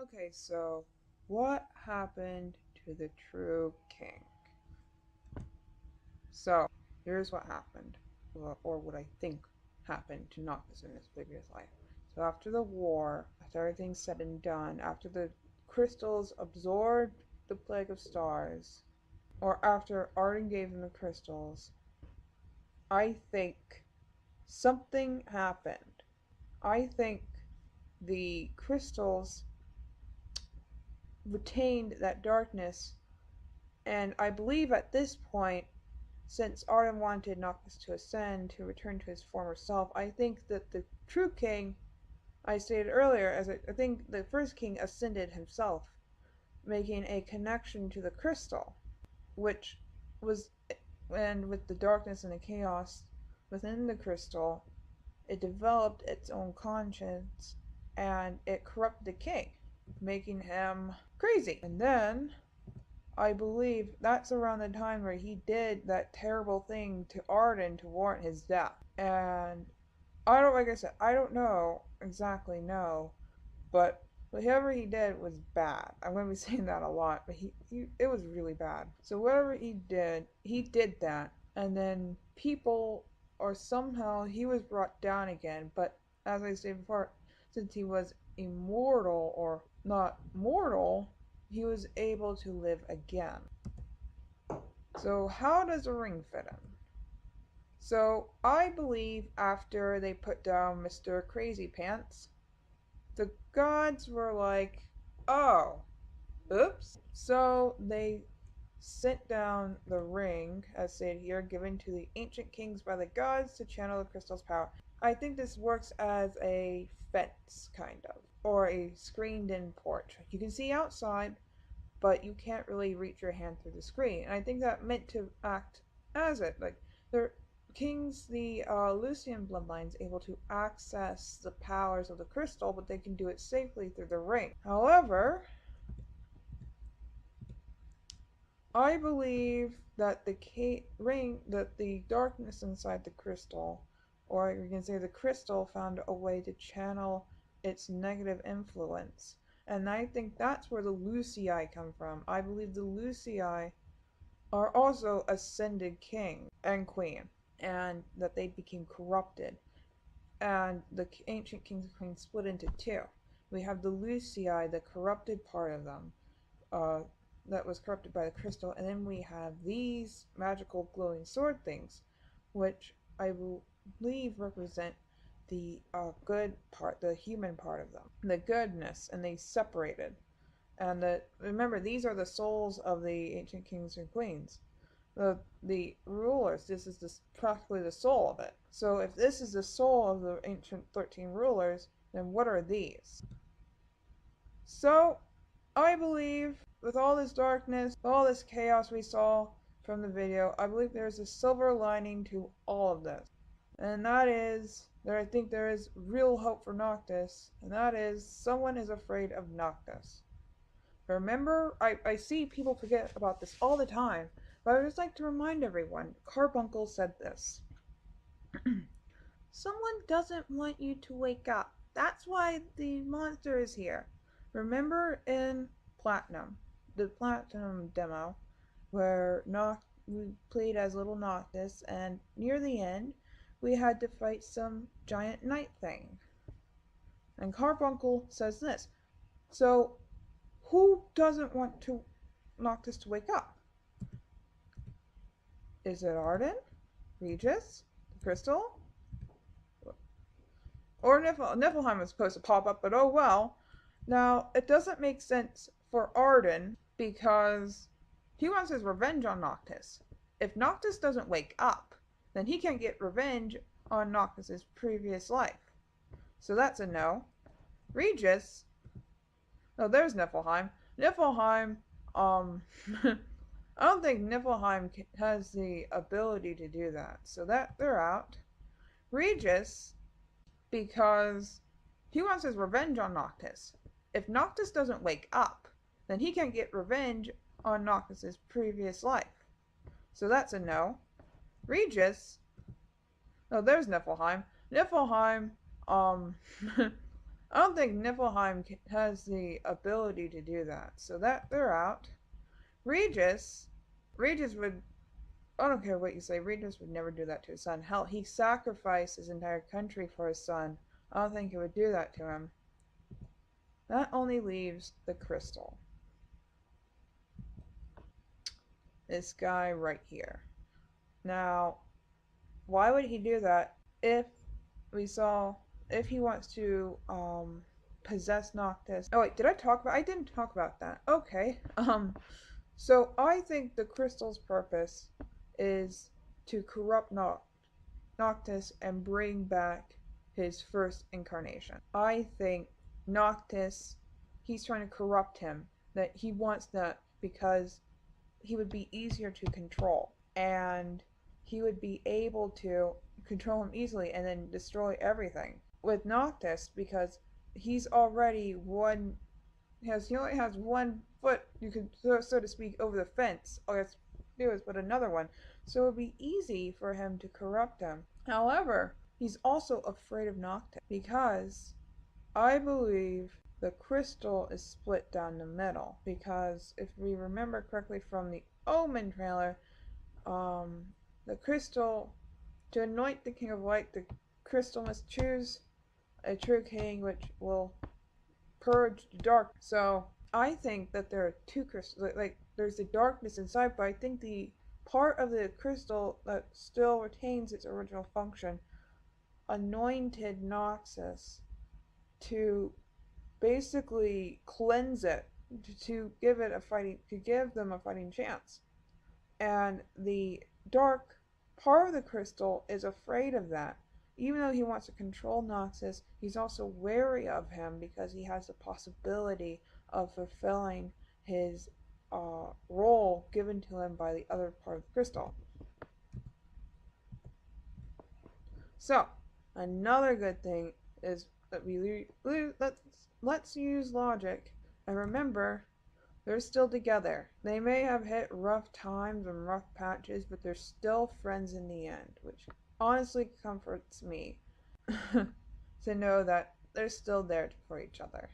Okay, so what happened to the true king? So, here's what happened, or what I think happened to Noctis in his previous life. So, after the war, after everything's said and done, after the crystals absorbed the plague of stars, or after Ardyn gave him the crystals, I think something happened. I think the crystals retained that darkness, and I believe at this point, since Ardyn wanted Noctis to ascend, to return to his former self, I think that the true king, I stated earlier, I think the first king ascended himself, making a connection to the crystal, which was, and with the darkness and the chaos within the crystal, it developed its own conscience, and it corrupted the king, making him crazy. And then I believe that's around the time where he did that terrible thing to Ardyn to warrant his death. And like I said, I don't know exactly, but whatever he did was bad. I'm going to be saying that a lot, but it was really bad. So whatever he did that, and then people, or somehow he was brought down again. But as I said before, since he was immortal, or not mortal, he was able to live again. So how does a ring fit in? So I believe after they put down Mr. Crazy Pants, the gods were like, oh, oops. So they sent down the ring, as stated here, given to the ancient kings by the gods to channel the crystal's power. I think this works as a fence, kind of, or a screened-in porch. You can see outside, but you can't really reach your hand through the screen. And I think that meant to act as it. Like, the kings, the Lucian bloodlines, able to access the powers of the crystal, but they can do it safely through the ring. However, I believe that the darkness inside the crystal, or you can say the crystal, found a way to channel its negative influence. And I think that's where the Lucii come from. I believe the Lucii are also ascended king and queen, and that they became corrupted. And the ancient kings and queens split into two. We have the Lucii, the corrupted part of them, that was corrupted by the crystal, and then we have these magical glowing sword things, which I believe represent the good part, the human part of them, the goodness, and they separated. And remember, these are the souls of the ancient kings and queens, the rulers. This is practically the soul of it. So if this is the soul of the ancient 13 rulers, then what are these? So I believe, with all this darkness, all this chaos we saw from the video, I believe there's a silver lining to all of this. And that is, that I think there is real hope for Noctis, and that is, someone is afraid of Noctis. Remember, I see people forget about this all the time, but I would just like to remind everyone, Carbuncle said this. Someone doesn't want you to wake up. That's why the monster is here. Remember in Platinum, the Platinum demo, where we played as little Noctis, and near the end, we had to fight some giant night thing. And Carbuncle says this. So, who doesn't want Noctis to wake up? Is it Ardyn? Regis? The Crystal? Or Niflheim was supposed to pop up, but oh well. Now, it doesn't make sense for Ardyn, because he wants his revenge on Noctis. If Noctis doesn't wake up, then he can't get revenge on Noctis' previous life. So that's a no. Regis? Oh, there's Niflheim. Niflheim, I don't think Niflheim has the ability to do that. So they're out. Regis, because he wants his revenge on Noctis. If Noctis doesn't wake up, then he can't get revenge on Noctis' previous life. So that's a no. Regis, oh, there's Niflheim. Niflheim, I I don't think Niflheim has the ability to do that, so that they're out. Regis, Regis would. I don't care what you say. Regis would never do that to his son. Hell, he sacrificed his entire country for his son. I don't think he would do that to him. That only leaves the crystal. This guy right here. Now, why would he do that if we saw if he wants to possess Noctis? Oh wait, did I talk about? I didn't talk about that. Okay. So I think the crystal's purpose is to corrupt Noctis and bring back his first incarnation. I think Noctis, he's trying to corrupt him. That he wants that because he would be easier to control and he would be able to control him easily and then destroy everything. With Noctis, because he's already one he only has 1 foot, you could so to speak, over the fence. All he has to do is put another one. So it would be easy for him to corrupt him. However, he's also afraid of Noctis because I believe the crystal is split down the middle. Because if we remember correctly from the Omen trailer, the crystal, to anoint the King of Light, the crystal must choose a true king which will purge the dark. So I think that there are two crystals. Like there's the darkness inside, but I think the part of the crystal that still retains its original function anointed Noxus to basically cleanse it, to give them a fighting chance. And the dark part of the crystal is afraid of that. Even though he wants to control Noxus, he's also wary of him because he has the possibility of fulfilling his role given to him by the other part of the crystal. So, another good thing is that let's use logic and remember they're still together. They may have hit rough times and rough patches, but they're still friends in the end, which honestly comforts me to know that they're still there for each other.